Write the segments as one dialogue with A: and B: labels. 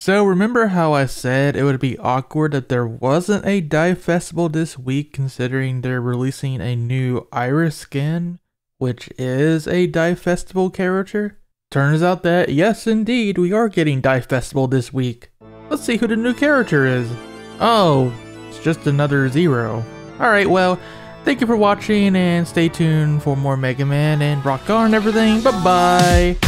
A: So remember how I said it would be awkward if there wasn't a DiVE festival this week, considering they're releasing a new Iris skin, which is a DiVE festival character? Turns out that yes indeed, we are getting DiVE festival this week. Let's see who the new character is. Oh, it's just another Zero. Alright, well, thank you for watching and stay tuned for more Mega Man and rock on and everything. Bye bye.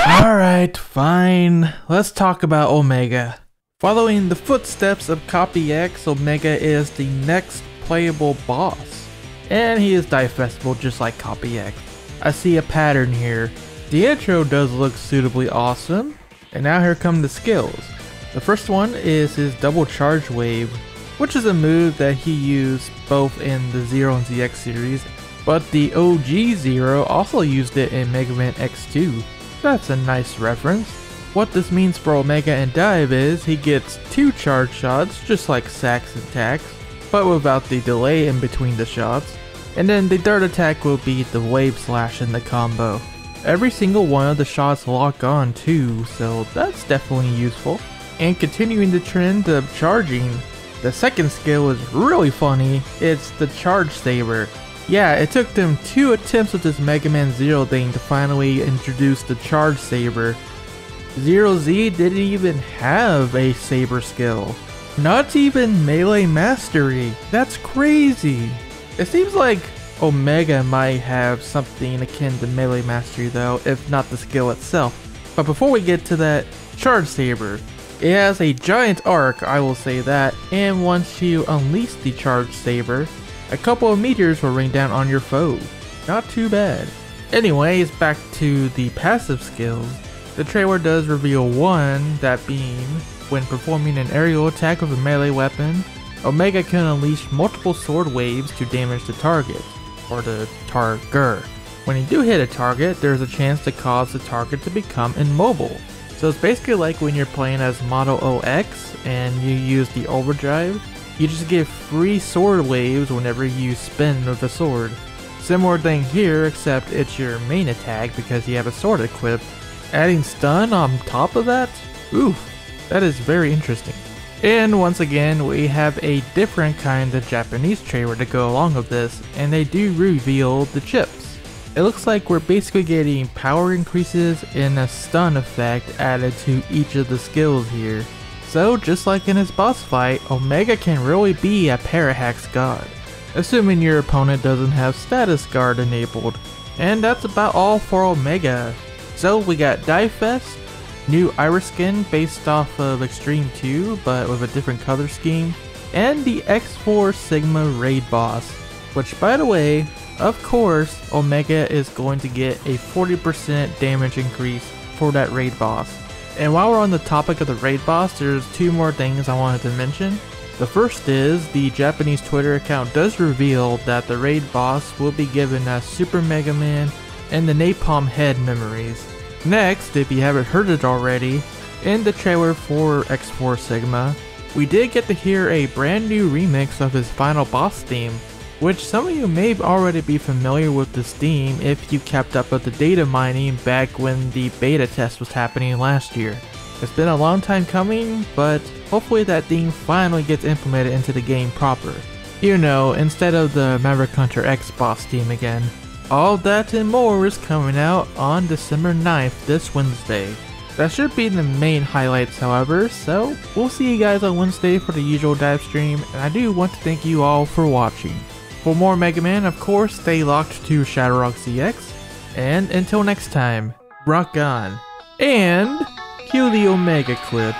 A: Alright, fine. Let's talk about Omega. Following the footsteps of Copy X, Omega is the next playable boss. And he is DiVE festival just like Copy X. I see a pattern here. The intro does look suitably awesome. And now here come the skills. The first one is his double charge wave, which is a move that he used both in the Zero and ZX series, but the OG Zero also used it in Mega Man X2. That's a nice reference. What this means for Omega and DiVE is he gets 2 charge shots just like Sax and Tax, but without the delay in between the shots, and then the third attack will be the wave slash in the combo. Every single one of the shots lock on too, so that's definitely useful. And continuing the trend of charging, the second skill is really funny. It's the Charge Saber. Yeah, it took them 2 attempts with this Mega Man Zero thing to finally introduce the Charge Saber. Zero Z didn't even have a Saber skill. Not even Melee Mastery. That's crazy. It seems like Omega might have something akin to Melee Mastery though, if not the skill itself. But before we get to that, Charge Saber. It has a giant arc, I will say that, and once you unleash the Charge Saber, a couple of meteors will rain down on your foe. Not too bad. Anyways, back to the passive skills. The trailer does reveal one, that being, when performing an aerial attack with a melee weapon, Omega can unleash multiple sword waves to damage the target, or the target. When you do hit a target, there's a chance to cause the target to become immobile. So it's basically like when you're playing as Model OX and you use the overdrive, you just get free sword waves whenever you spin with the sword. Similar thing here, except it's your main attack because you have a sword equipped. Adding stun on top of that? Oof, that is very interesting. And once again, we have a different kind of Japanese trailer to go along with this, and they do reveal the chips. It looks like we're basically getting power increases and a stun effect added to each of the skills here. So just like in his boss fight, Omega can really be a Parahax god, assuming your opponent doesn't have status guard enabled. And that's about all for Omega. So we got DiVE Fest, new Iris skin based off of Extreme 2 but with a different color scheme, and the X4 Sigma raid boss, which by the way, of course, Omega is going to get a 40% damage increase for that raid boss. And while we're on the topic of the raid boss, there's 2 more things I wanted to mention. The first is, the Japanese Twitter account does reveal that the raid boss will be given as Super Mega Man and the Napalm Head memories. Next, if you haven't heard it already, in the trailer for X4 Sigma, we did get to hear a brand new remix of his final boss theme, which some of you may already be familiar with this theme if you kept up with the data mining back when the beta test was happening last year. It's been a long time coming, but hopefully that theme finally gets implemented into the game proper. You know, instead of the Maverick Hunter X boss theme again. All that and more is coming out on December 9th, this Wednesday. That should be the main highlights however, so we'll see you guys on Wednesday for the usual DiVE stream, and I do want to thank you all for watching. For more Mega Man, of course, stay locked to ShadowRockZX, and until next time, rock on, and cue the Omega clip.